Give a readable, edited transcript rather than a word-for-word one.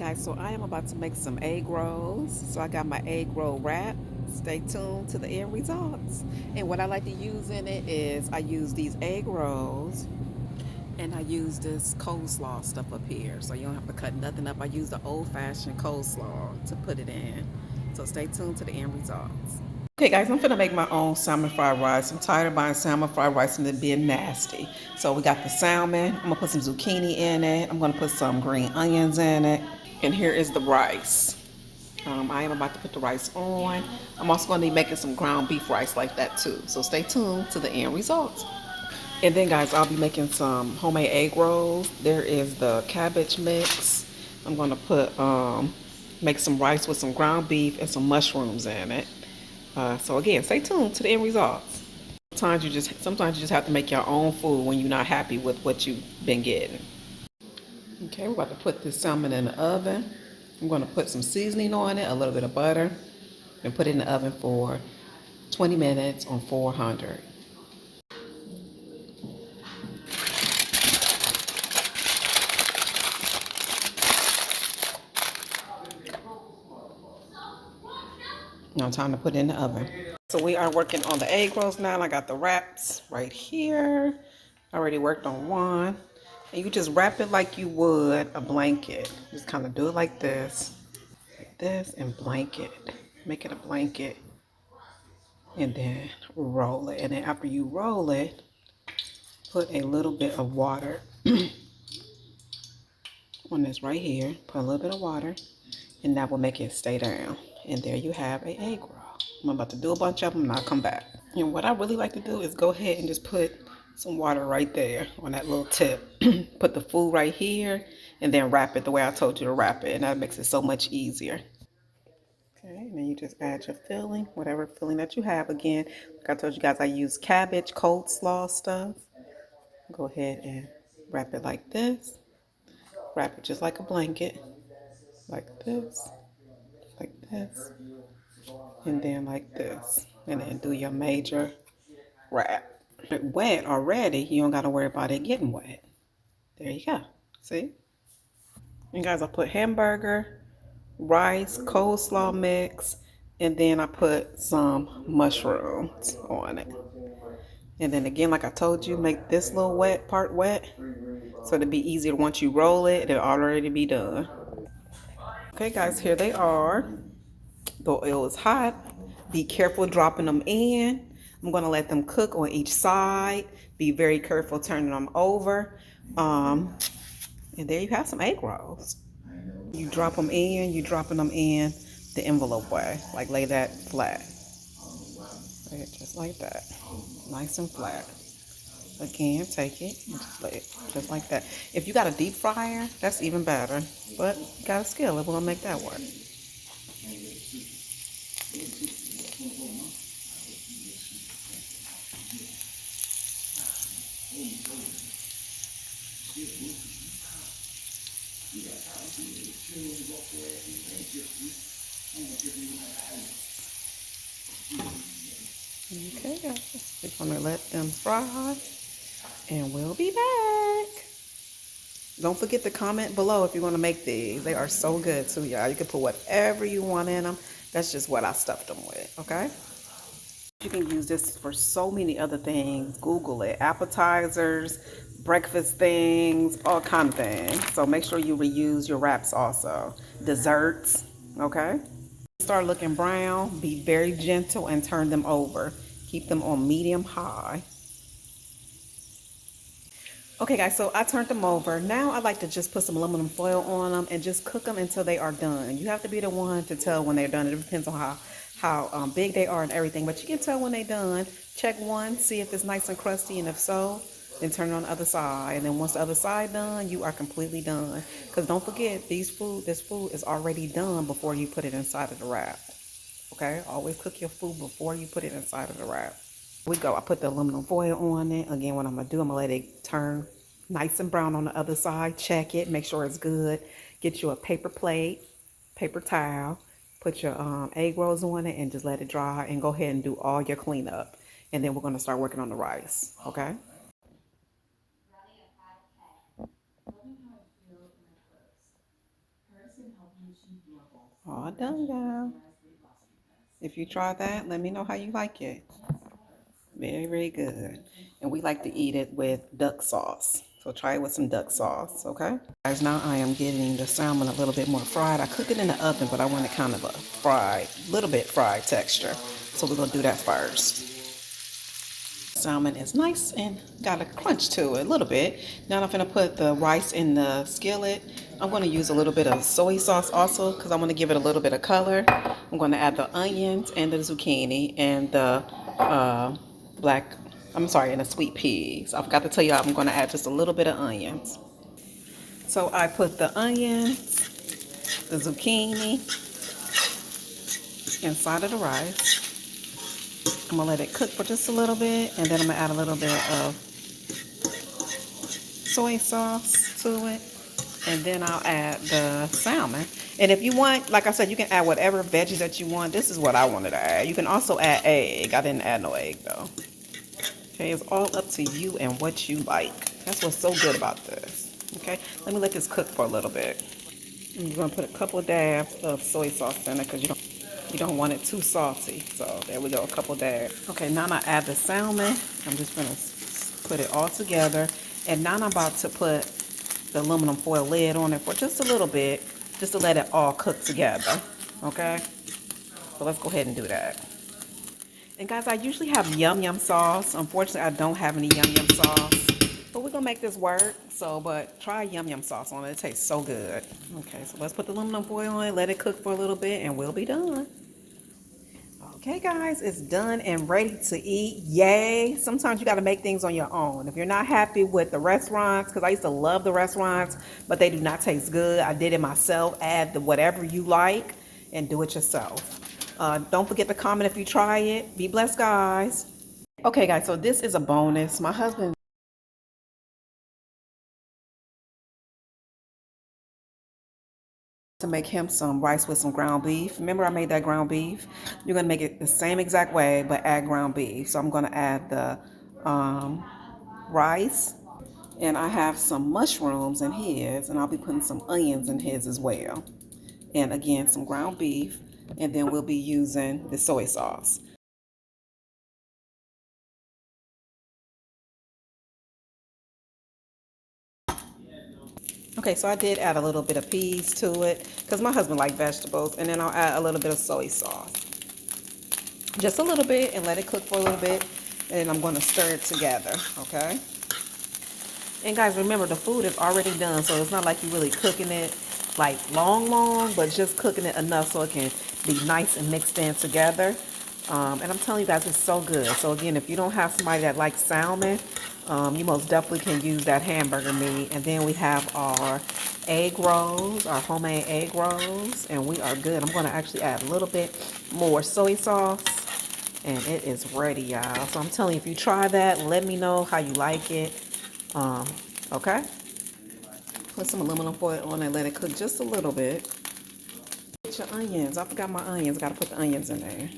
Guys, so I am about to make some egg rolls. So I got my egg roll wrap. Stay tuned to the end results. And what I like to use in it is I use these egg rolls and I use this coleslaw stuff up here. So you don't have to cut nothing up. I use the old-fashioned coleslaw to put it in. So stay tuned to the end results. Okay guys, I'm gonna make my own salmon fried rice. I'm tired of buying salmon fried rice and it being nasty. So we got the salmon. I'm gonna put some zucchini in it. I'm gonna put some green onions in it. And here is the rice. I am about to put the rice on. I'm also going to be making some ground beef rice like that too. So stay tuned to the end results. And then guys, I'll be making some homemade egg rolls. There is the cabbage mix. I'm going to make some rice with some ground beef and some mushrooms in it. So again, stay tuned to the end results. Sometimes you just have to make your own food when you're not happy with what you've been getting. Okay, we're about to put this salmon in the oven. I'm going to put some seasoning on it, a little bit of butter, and put it in the oven for 20 minutes on 400. Now time to put it in the oven. So we are working on the egg rolls now. I got the wraps right here. I already worked on one. And you just wrap it like you would a blanket. Just kind of do it like this, and blanket. Make it a blanket. And then roll it. And then after you roll it, put a little bit of water on this right here. Put a little bit of water, and that will make it stay down. And there you have a egg roll. I'm about to do a bunch of them and I'll come back. And what I really like to do is go ahead and just put some water right there on that little tip. Put the food right here and then wrap it the way I told you to wrap it. And that makes it so much easier. Okay, and then you just add your filling, whatever filling that you have. Again, like I told you guys, I use cabbage, coleslaw stuff. Go ahead and wrap it like this. Wrap it just like a blanket, like this, and then like this. And then do your major wrap. If it's wet already, you don't got to worry about it getting wet. There you go. See? And guys, I put hamburger, rice, coleslaw mix, and then I put some mushrooms on it. And then again, like I told you, make this little wet part wet so it'll be easier once you roll it, it'll already be done. Okay guys, here they are. The oil is hot. Be careful dropping them in. I'm going to let them cook on each side. Be very careful turning them over. And there you have some egg rolls. You drop them in, you're dropping them in the envelope way. Like lay that flat. Lay it just like that. Nice and flat. Again, take it and just lay it just like that. If you got a deep fryer, that's even better. But you got a skillet, we're going to make that work. Okay, guys, we're gonna let them fry, and we'll be back. Don't forget to comment below if you want to make these. They are so good too, y'all. You can put whatever you want in them. That's just what I stuffed them with, okay? You can use this for so many other things. Google it. Appetizers, breakfast things, all kind of things. So make sure you reuse your wraps also. Desserts, okay? Start looking brown, be very gentle and turn them over. Keep them on medium high. Okay guys, so I turned them over. Now I like to just put some aluminum foil on them and just cook them until they are done. You have to be the one to tell when they're done. It depends on how big they are and everything, but you can tell when they're done. Check one, see if it's nice and crusty, and if so, then turn it on the other side. And then once the other side done, you are completely done. Because don't forget, this food is already done before you put it inside of the wrap. Okay, always cook your food before you put it inside of the wrap. We go. I put the aluminum foil on it. Again, what I'm gonna do, I'm gonna let it turn nice and brown on the other side. Check it, make sure it's good. Get you a paper plate, paper towel, put your egg rolls on it, and just let it dry. And go ahead and do all your cleanup. And then we're gonna start working on the rice. Okay. All done, y'all. If you try that, let me know how you like it. Very, very good. And we like to eat it with duck sauce. So try it with some duck sauce, okay? Guys, now I am getting the salmon a little bit more fried. I cook it in the oven, but I want it kind of a fried, little bit fried texture. So we're gonna do that first. Salmon is nice and got a crunch to it a little bit. Now I'm gonna put the rice in the skillet. I'm gonna use a little bit of soy sauce also because I want to give it a little bit of color. I'm gonna add the onions and the zucchini and the black, I'm sorry, and the sweet peas. I forgot to tell you I'm gonna add just a little bit of onions. So I put the onions, the zucchini inside of the rice. I'm gonna let it cook for just a little bit, and then I'm gonna add a little bit of soy sauce to it, and then I'll add the salmon. And if you want, like I said, you can add whatever veggies that you want. This is what I wanted to add. You can also add egg. I didn't add no egg though. Okay, it's all up to you and what you like. That's what's so good about this. Okay, let me let this cook for a little bit. And you're gonna put a couple of dabs of soy sauce in it because you don't want it too salty. So there we go, a couple dabs. Okay, now I add the salmon. I'm just gonna put it all together. And now I'm about to put the aluminum foil lid on it for just a little bit, just to let it all cook together. Okay, so let's go ahead and do that. And guys, I usually have yum yum sauce. Unfortunately, I don't have any yum yum sauce, but we're gonna make this work. So, but try yum yum sauce on it. It tastes so good. Okay, so let's put the aluminum foil on it, let it cook for a little bit, and we'll be done. Okay, guys, it's done and ready to eat. Yay! Sometimes you got to make things on your own. If you're not happy with the restaurants, because I used to love the restaurants, but they do not taste good. I did it myself. Add the whatever you like and do it yourself. Don't forget to comment if you try it. Be blessed, guys. Okay, guys, so this is a bonus. My husband to make him some rice with some ground beef. Remember I made that ground beef? You're gonna make it the same exact way, but add ground beef. So I'm gonna add the rice, and I have some mushrooms in his, and I'll be putting some onions in his as well. And again, some ground beef, and then we'll be using the soy sauce. Okay, so I did add a little bit of peas to it because my husband likes vegetables, and then I'll add a little bit of soy sauce. Just a little bit, and let it cook for a little bit, and then I'm going to stir it together, okay? And guys, remember the food is already done, so it's not like you're really cooking it like long, but just cooking it enough so it can be nice and mixed in together. And I'm telling you guys, it's so good. So again, if you don't have somebody that likes salmon, you most definitely can use that hamburger meat. And then we have our egg rolls, our homemade egg rolls, and we are good. I'm going to actually add a little bit more soy sauce, and it is ready, y'all. So I'm telling you, if you try that, let me know how you like it. Okay, put some aluminum foil on and let it cook just a little bit. Get your onions. I forgot my onions. Got to put the onions in there.